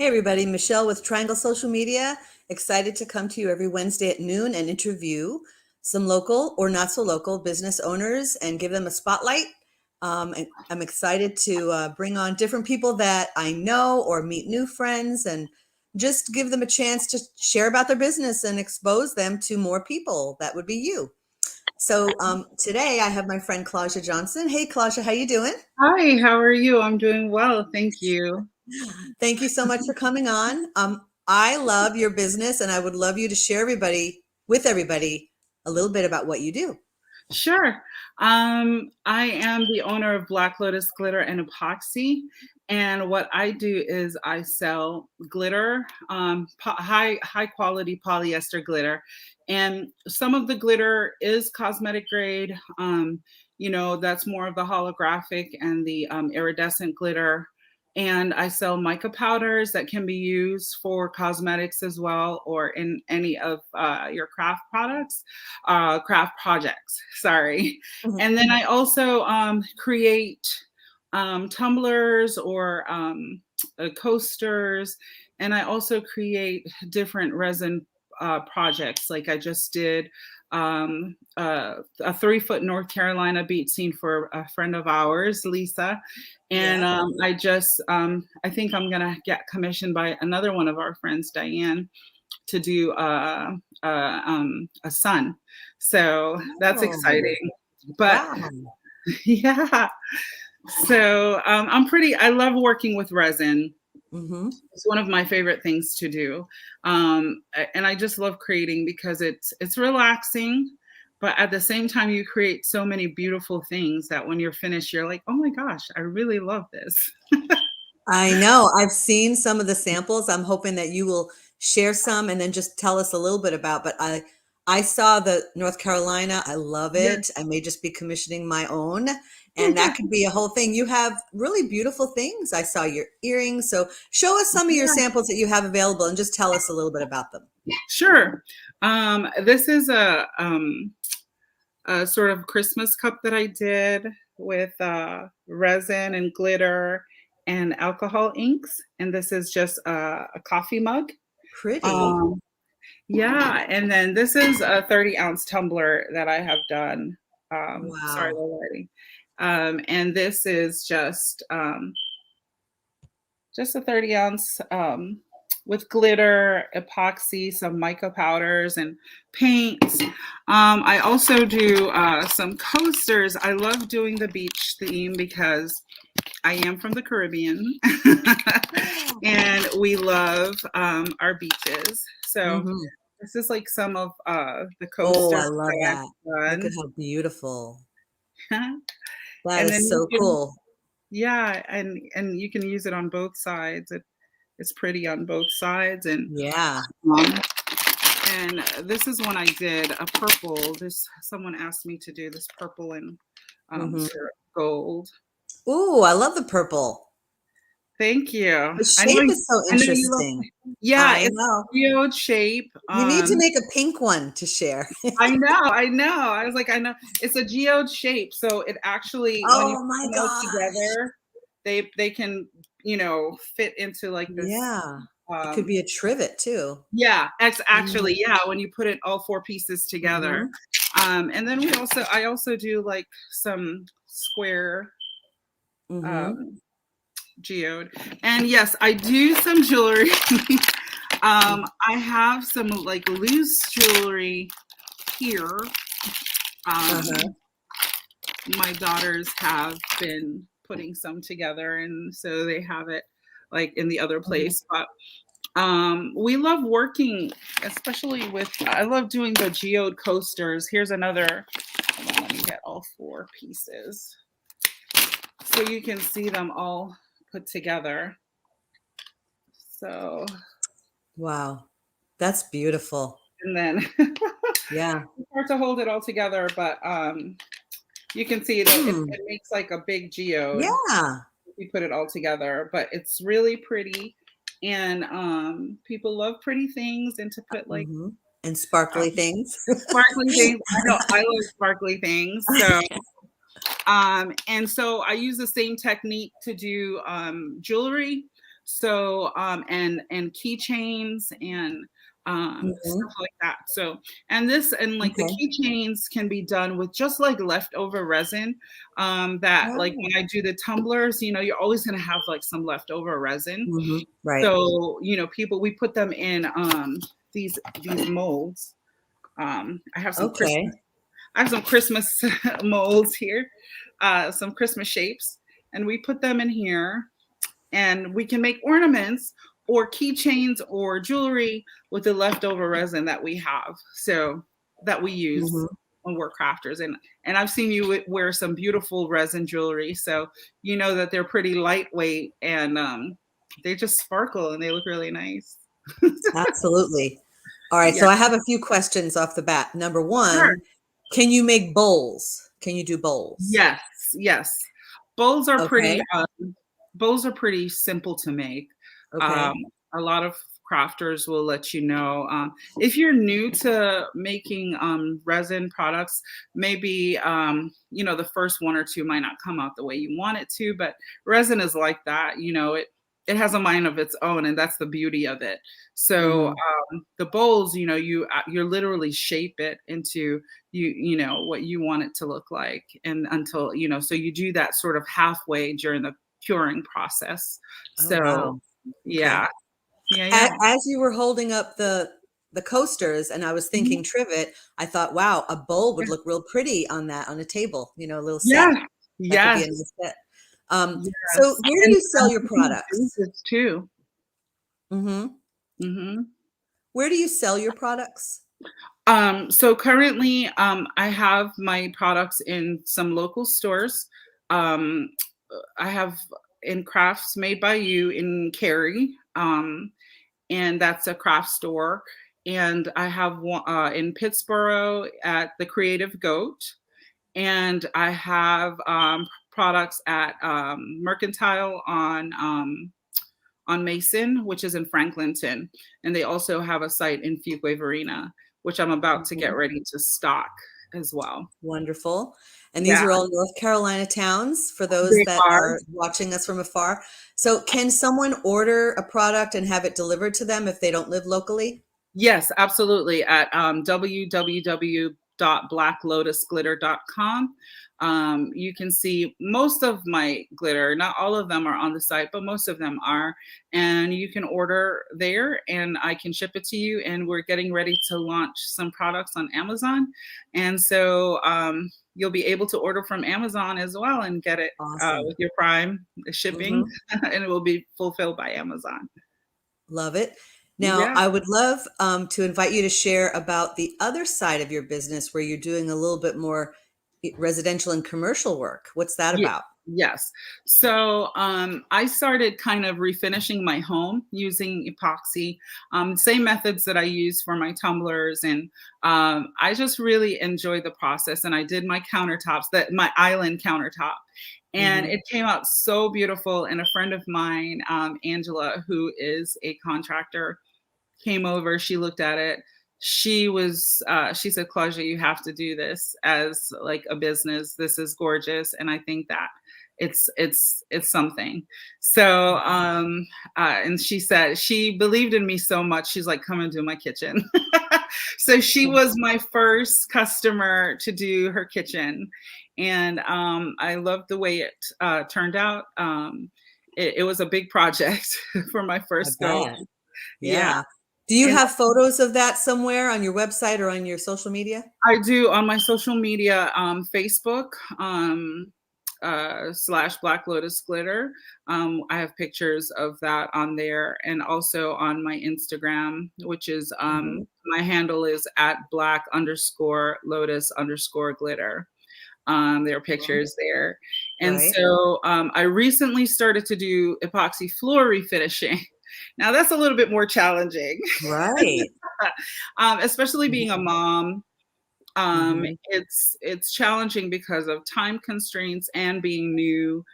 Hey everybody, Michelle with Triangle Social Media. Excited to come to you every Wednesday at noon and interview some local or not so local business owners and give them a spotlight. And I'm excited to bring on different people that I know or meet new friends and just give them a chance to share about their business and expose them to more people. That would be you. So today I have my friend Clauja Johnson. Hey Clauja, how you doing? Hi, how are you? I'm doing well, thank you. Thank you so much for coming on. I love your business and I would love you to share with everybody a little bit about what you do. Sure. I am the owner of Black Lotus Glitter and Epoxy, and what I do is I sell glitter, high quality polyester glitter, and some of the glitter is cosmetic grade. That's more of the holographic and the iridescent glitter. And I sell mica powders that can be used for cosmetics as well, or in any of your craft projects. Sorry. Mhm. And then I also create tumblers or coasters, and I also create different resin projects. Like I just did a 3-foot North Carolina beach scene for a friend of ours, Lisa. And Yeah. I think I'm gonna get commissioned by another one of our friends, Diane, to do a sun. So that's Oh, exciting. But wow. yeah, so I love working with resin. Hmm. It's one of my favorite things to do. And I just love creating because it's relaxing, but at the same time you create so many beautiful things that when you're finished, you're like, oh my gosh, I really love this. I know. I've seen some of the samples. I'm hoping that you will share some and then just tell us a little bit about. But I saw the North Carolina. I love Yeah. it. I may just be commissioning my own, and that could be a whole thing. You have really beautiful things. I saw your earrings. So show us some of your samples that you have available and just tell us a little bit about them. Sure. This is a sort of Christmas cup that I did with resin and glitter and alcohol inks. And this is just a coffee mug. Pretty. Um, yeah. And then this is a 30-ounce tumbler that I have done. Sorry, Wow. the lighting. And this is just a 30-ounce with glitter, epoxy, some mica powders, and paints. I also do some coasters. I love doing the beach theme because I am from the Caribbean and we love our beaches. So Hmm. this is like some of the Oh, I coasters love that that. I've Look at done. how beautiful. That And then is you so can, cool. yeah, and you can use it on both sides. It's pretty on both sides, Yeah. um, and this is when I did a purple. This someone asked me to do this purple and Hmm. sort of gold. Ooh, I love the purple. Thank you. The shape is so I know you love. interesting. Yeah, I it's know. geode shape. You need to make a pink one to share. I know. I was like, I know it's a geode shape, so it actually when you Oh put my them all gosh. together, they can fit into like this. Yeah. It could Um, be a trivet too. Yeah, Mm-hmm. actually, yeah, when you put it all 4 pieces together. And then I also do like some square Mm-hmm. um, geode. And yes, I do some jewelry. I have some like loose jewelry here. Um, Uh-huh. my daughters have been putting some together, and so they have it like in the other Mhm. place. But we love working, especially with, I love doing the geode coasters. Here's another, hold on, let me get all 4 pieces. So you can see them all put together. So, Wow. That's beautiful. and then Yeah. it's hard to hold it all together, but you can see that Hmm. it makes like a big geode Yeah. if you put it all together, but it's really pretty. And people love pretty things and to put like Mm-hmm. And sparkly um, things. sparkly things. I know I love sparkly things. And so I use the same technique to do jewelry. So and keychains and Mhm. stuff like that. So and like the Okay. keychains can be done with just like leftover resin. That like Oh. when I do the tumblers, you're always gonna have like some leftover resin. Mhm. Right. So people we put them in these molds. I have some Okay. Christmas I have some Christmas molds here, some Christmas shapes, and we put them in here, and we can make ornaments or keychains or jewelry with the leftover resin that we have, so that we use Mhm. when we're crafters. And I've seen you wear some beautiful resin jewelry, so you know that they're pretty lightweight and they just sparkle and they look really nice. Absolutely. All right, Yeah, so I have a few questions off the bat. Number sure. 1, can you make bowls? Can you do bowls? Yes, yes. Bowls are pretty Okay. bowls are pretty simple to make. Um, Okay. a lot of crafters will let you know. If you're new to making resin products, maybe the first one or two might not come out the way you want it to, but resin is like that. It has a mind of its own, and that's the beauty of it. So Mhm. the bowls, you literally shape it into what you want it to look like, and until so you do that sort of halfway during the curing process. Oh, wow. So Okay. yeah, yeah, yeah. As you were holding up the coasters and I was Mhm. thinking trivet, I thought, wow, a bowl would Yeah. look real pretty on a table, a little set. Yes, That could be yes, a nice set. So yes, where do and you sell your some products? vases too. Mhm. Mhm. Where do you sell your products? So currently, I have my products in some local stores. Um, I have in Crafts Made by You in Cary, and that's a craft store. And I have one in Pittsburgh at the Creative Goat, and I have products at Mercantile on Mason, which is in Franklinton, and they also have a site in Fuquay Varina, which I'm about to get Mhm. ready to stock as well. Wonderful. And these Yeah, are all North Carolina towns for those they that are. are watching us from afar. So can someone order a product and have it delivered to them if they don't live locally? Yes, absolutely. At www.blacklotusglitter.com. You can see most of my glitter. Not all of them are on the site, but most of them are. And you can order there and I can ship it to you. And we're getting ready to launch some products on Amazon. And so you'll be able to order from Amazon as well and get it Awesome. with your Prime shipping, Mhm. and it will be fulfilled by Amazon. Love it. Now, Yeah. I would love to invite you to share about the other side of your business where you're doing a little bit more residential and commercial work. What's that Yeah. about? Yes. So I started kind of refinishing my home using epoxy, same methods that I use for my tumblers, and I just really enjoyed the process. And I did my countertops, my island countertop, and Hmm. it came out so beautiful. And a friend of mine, Angela, who is a contractor, came over, she looked at it. She said, Claudia, you have to do this as like a business. This is gorgeous. And I think that it's something. So, and she said, she believed in me so much. She's like, come and do my kitchen. So she was my first customer to do her kitchen. And I loved the way it turned out. It was a big project for my I first go. bet. Yeah. Yeah. Do you And have photos of that somewhere on your website or on your social media? I do on my social media, Facebook, slash Black Lotus Glitter. I have pictures of that on there, and also on my Instagram, which is Hmm. my handle is at Black underscore Lotus underscore glitter. There are pictures there. And Right. so I recently started to do epoxy floor refinishing. Now that's a little bit more challenging, Right. especially being a Hmm. mom. Hmm. It's challenging because of time constraints and being new.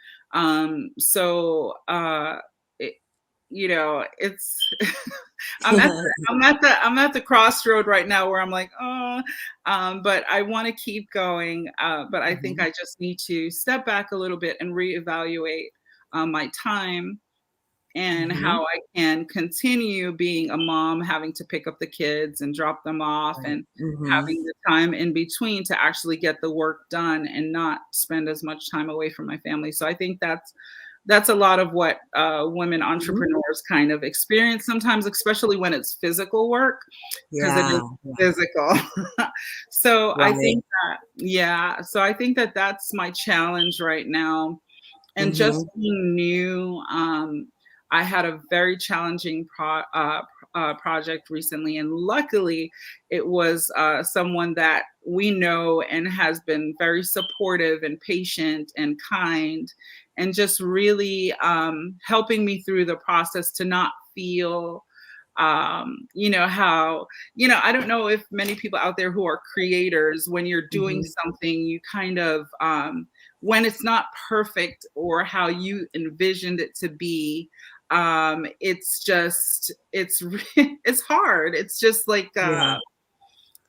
So it, it's I'm at the crossroad right now where I'm like, oh, but I want to keep going. But I think Hmm. I just need to step back a little bit and reevaluate my time and Mm-hmm. how I can continue being a mom, having to pick up the kids and drop them off, Right. and Mm-hmm. having the time in between to actually get the work done and not spend as much time away from my family. So I think that's a lot of what women Mm-hmm. entrepreneurs kind of experience sometimes, especially when it's physical work, because it is Yeah. Yeah. physical. So I Right. think that, yeah, so I think that that's my challenge right now. And just Mm-hmm. being new, I had a very challenging project recently, and luckily, it was someone that we know and has been very supportive and patient and kind, and just really helping me through the process to not feel how, I don't know if many people out there who are creators, when you're doing Mm-hmm. something, you kind of when it's not perfect or how you envisioned it to be, it's hard. It's just like Yeah.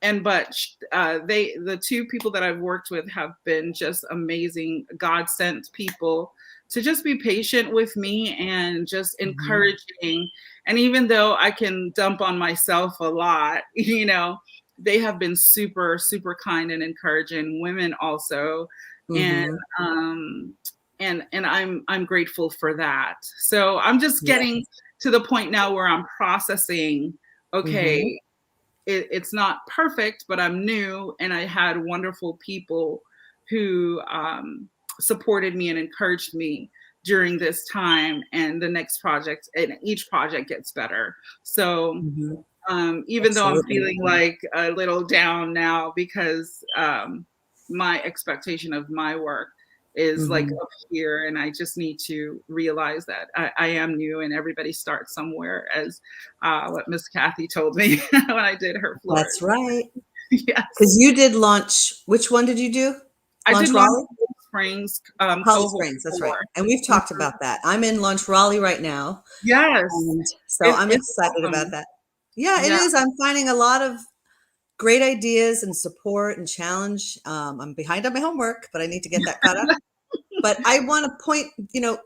the two people that I've worked with have been just amazing, God sent people to just be patient with me and just Mm-hmm. encouraging. And even though I can dump on myself a lot, they have been super, super kind and encouraging. Women also. And Mm-hmm. I'm grateful for that. So I'm just Yeah. getting to the point now where I'm processing, Mm-hmm. okay, it's not perfect, but I'm new, and I had wonderful people who supported me and encouraged me during this time. And the next project, and each project gets better. So Mm-hmm. even though I'm Absolutely. feeling like a little down now because my expectation of my work is like Mm-hmm. up here, and I just need to realize that I am new, and everybody starts somewhere, as what Miss Kathy told me when I did her floors. That's right. Yes, Because you did launch, which one did you do? I did Launch launch Raleigh? Cold Springs Holly cohort Springs, that's right. 4. And we've talked about that. I'm in Launch Raleigh right now. Yes, And so I'm it's excited about awesome. that. Yeah, it Yeah, is. I'm finding a lot of great ideas and support and challenge. I'm behind on my homework, but I need to get that caught up. But I want to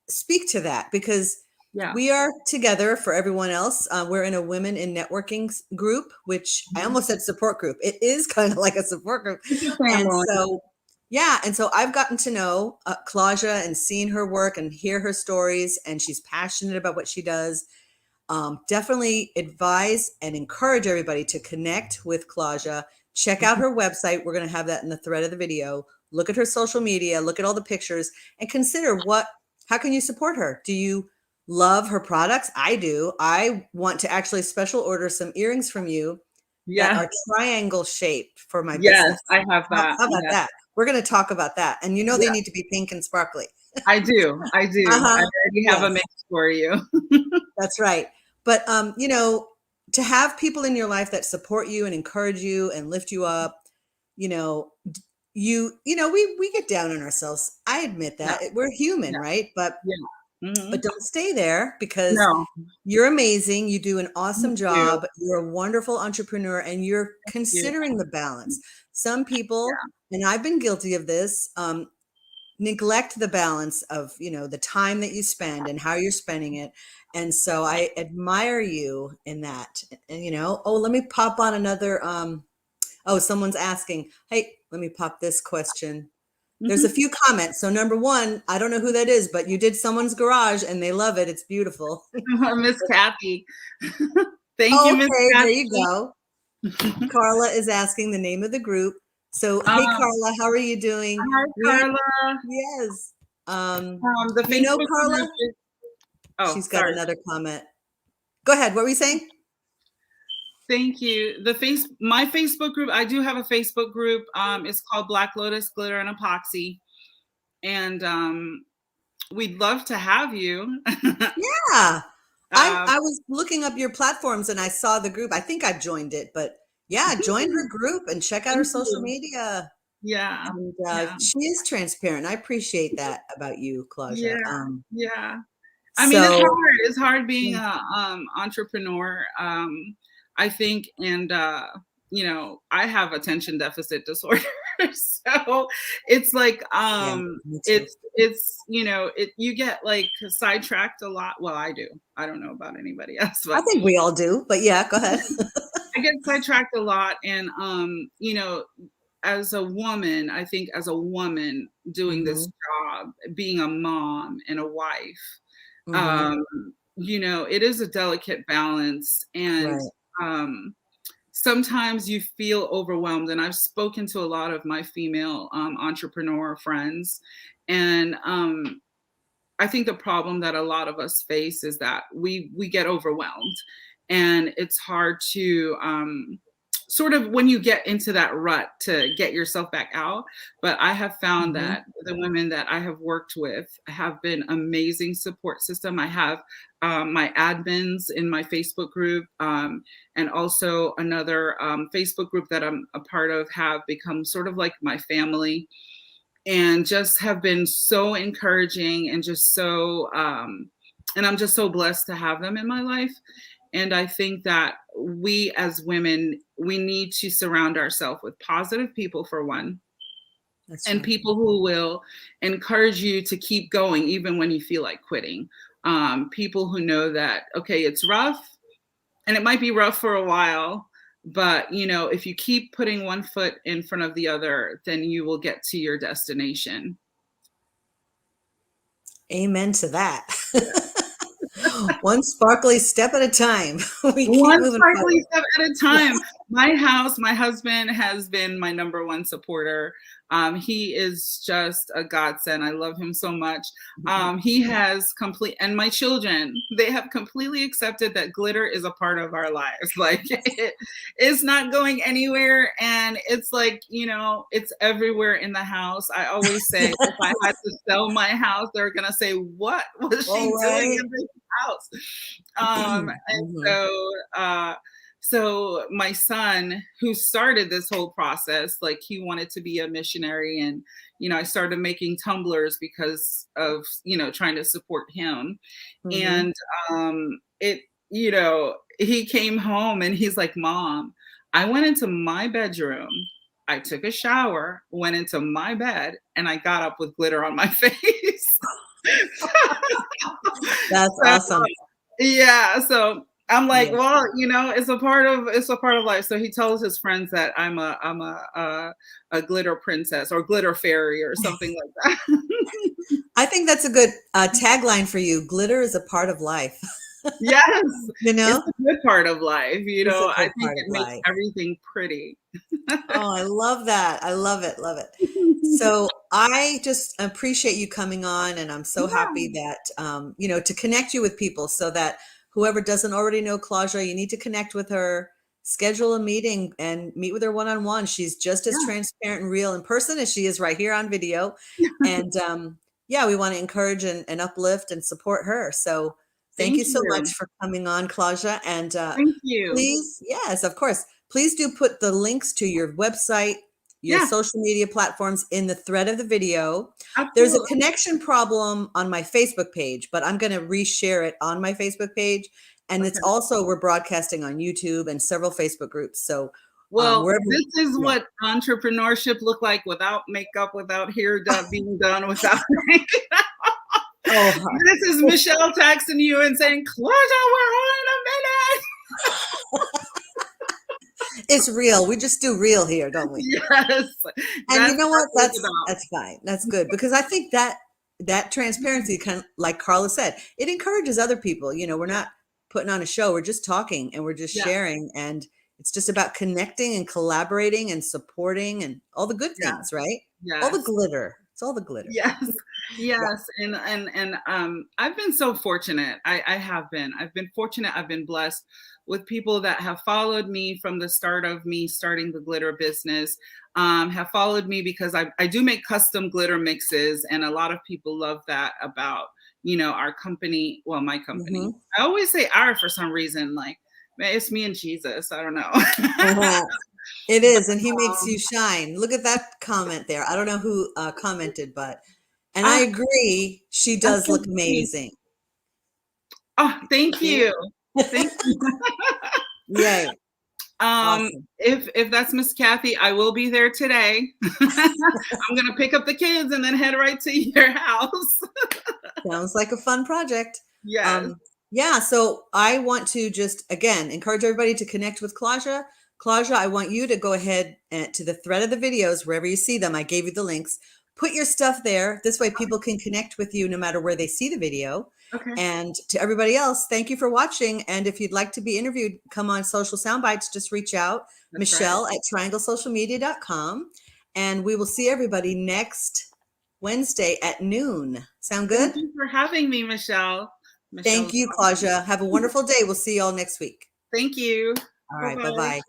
speak to that because yeah. we are together for everyone else. We're in a women in networking group, which I Mhm. almost said support group. It is kind of like a support group. It's a And family. so, yeah. And so I've gotten to know Clauja and seen her work and hear her stories. And she's passionate about what she does. Definitely advise and encourage everybody to connect with Clauja. Check out her website. We're going to have that in the thread of the video. Look at her social media, look at all the pictures, and consider how can you support her? Do you love her products? I do. I want to actually special order some earrings from you that Yeah. are triangle shaped for my Yes, business. I have that. How about Yes. that? We're going to talk about that. And they Yeah, need to be pink and sparkly. I do. I do. I Uh-huh. already have a Yes. mix for you. That's right. But to have people in your life that support you and encourage you and lift you up, you know, we get down on ourselves. I admit Yeah, that. We're human, yeah, right? But yeah. Mhm. don't stay there because No, you're amazing. You do an thank awesome you. job. You're a wonderful entrepreneur and you're Thank you. considering the balance. Some people, Yeah. and I've been guilty of this, neglect the balance of the time that you spend and how you're spending it. And so I admire you in that. And oh, let me pop on another oh, someone's asking, hey, let me pop this question. There's a Mhm. few comments. So number one, I don't know who that is, but you did someone's garage and they love it. It's beautiful. Miss Kathy. Thank you, Miss Okay, there you Kathy. go. Carla is asking the name of the group. So hey Um, Carla, how are you doing? Hi, We Carla. Yes. The You know Facebook group Carla? is, oh, She's got sorry. another comment. Go ahead. What were you saying? Thank you. My Facebook group, I do have a Facebook group. It's called Black Lotus Glitter and Epoxy. And we'd love to have you. Yeah. uh, I was looking up your platforms and I saw the group. I think I joined it, but yeah, join her group and check out her thank social you. media. Yeah. And Yeah. she is transparent. I appreciate that about you, Claudia. Yeah. Yeah. I mean, it's So hard. It's hard being mm, a entrepreneur. I think, and I have attention deficit disorder. So it's like, Yeah, me too. you get like sidetracked a lot. Well, I do. I don't know about anybody else, I but think we all do, but yeah, go ahead. I get sidetracked a lot. And, as a woman, I think as a woman doing this Mhm, job, being a mom and a wife, mhm, um, it is a delicate balance. And, right. um, sometimes you feel overwhelmed. And I've spoken to a lot of my female entrepreneur friends. And I think the problem that a lot of us face is that we get overwhelmed, and it's hard to sort of, when you get into that rut, to get yourself back out. But I have found Mhm, that the women that I have worked with have been amazing support system. I have my admins in my Facebook group, and also another Facebook group that I'm a part of, have become sort of like my family, and just have been so encouraging, and just so and I'm just so blessed to have them in my life. And I think that we as women, we need to surround ourselves with positive people, for one, that's and right. people who will encourage you to keep going even when you feel like quitting. People who know that, okay, it's rough, and it might be rough for a while, but if you keep putting one foot in front of the other, then you will get to your destination. Amen to that. One sparkly step at a time. We keep One moving sparkly forward. step at a time. My house, my husband has been my number one supporter. He is just a godsend. I love him so much. He has and my children, they have completely accepted that glitter is a part of our lives. Like, it's not going anywhere. And it's like, it's everywhere in the house. I always say, if I had to sell my house, they're going to say, what was All she doing right. in this house? And Mhm, so my son, who started this whole process, like, he wanted to be a missionary. And I started making tumblers because of trying to support him. mhm. And it he came home and he's like, Mom, I went into my bedroom, I took a shower, went into my bed, and I got up with glitter on my face. That's So awesome. yeah, so I'm like, Yeah. well, it's a part of life. So he tells his friends that I'm a glitter princess or glitter fairy or something like that. I think that's a good tagline for you. Glitter is a part of life. Yes, You it's know, the good part of life. it's a I good think part it of makes life. everything pretty. Oh, I love that. I love it. Love it. So I just appreciate you coming on, and I'm so happy Yeah, that to connect you with people, so that whoever doesn't already know Claudia, you need to connect with her, schedule a meeting, and meet with her one on one. She's just as yeah. transparent and real in person as she is right here on video, and yeah, we want to encourage and uplift and support her. So thank you Thank so much you. for coming on, Claudia, and Thank you. please, yes, of course. Please do put the links to your website, your Yeah, social media platforms in the thread of the video. There's a absolutely. connection problem on my Facebook page, but I'm going to reshare it on my Facebook page. And it's Okay. also, we're broadcasting on YouTube and several Facebook groups. So Well, wherever, this is yeah. what entrepreneurship look like, without makeup, without hair done, being done, without makeup. Oh, This is Michelle texting you and saying, Claudia, we're on in a minute. it's real. We just do real here, don't we? Yes, And you that's know what? what it's about. That's fine. That's good, because I think that that transparency, kind of like Carla said, it encourages other people. We're Yeah, not putting on a show. We're just talking and we're just yes, sharing, and it's just about connecting and collaborating and supporting and all the good yes, things, right? All the yes. glitter. It's all the glitter. Yes, Yeah. yes, and I've been so fortunate. I have been. I've been fortunate. I've been blessed with people that have followed me from the start of me starting the glitter business. Have followed me because I do make custom glitter mixes, and a lot of people love that about our company. Well, my company. Hmm. I always say our for some reason. Like, man, it's me and Jesus. I don't know. It is, and he makes um, you shine. Look at that comment there. I don't know who commented, but and I ah, agree. She I does look can't see. amazing. Oh, thank See? you. Thank you. Yay. Awesome. If that's Miss Kathy, I will be there today. I'm gonna pick up the kids and then head right to your house. Sounds like a fun project. Yes. Yeah, so I want to just, again, encourage everybody to connect with Clauja. Clauja, I want you to go ahead and to the thread of the videos, wherever you see them. I gave you the links. Put your stuff there. This way people can connect with you no matter where they see the video. Okay. And to everybody else, thank you for watching. And if you'd like to be interviewed, come on Social Soundbites, just reach out. That's right. Michelle at trianglesocialmedia.com. And we will see everybody next Wednesday at noon. Sound good? Thank you for having me, Michelle. Thank you, Clauja. Have a wonderful day. We'll see you all next week. Thank you. All right. Bye-bye. Bye-bye.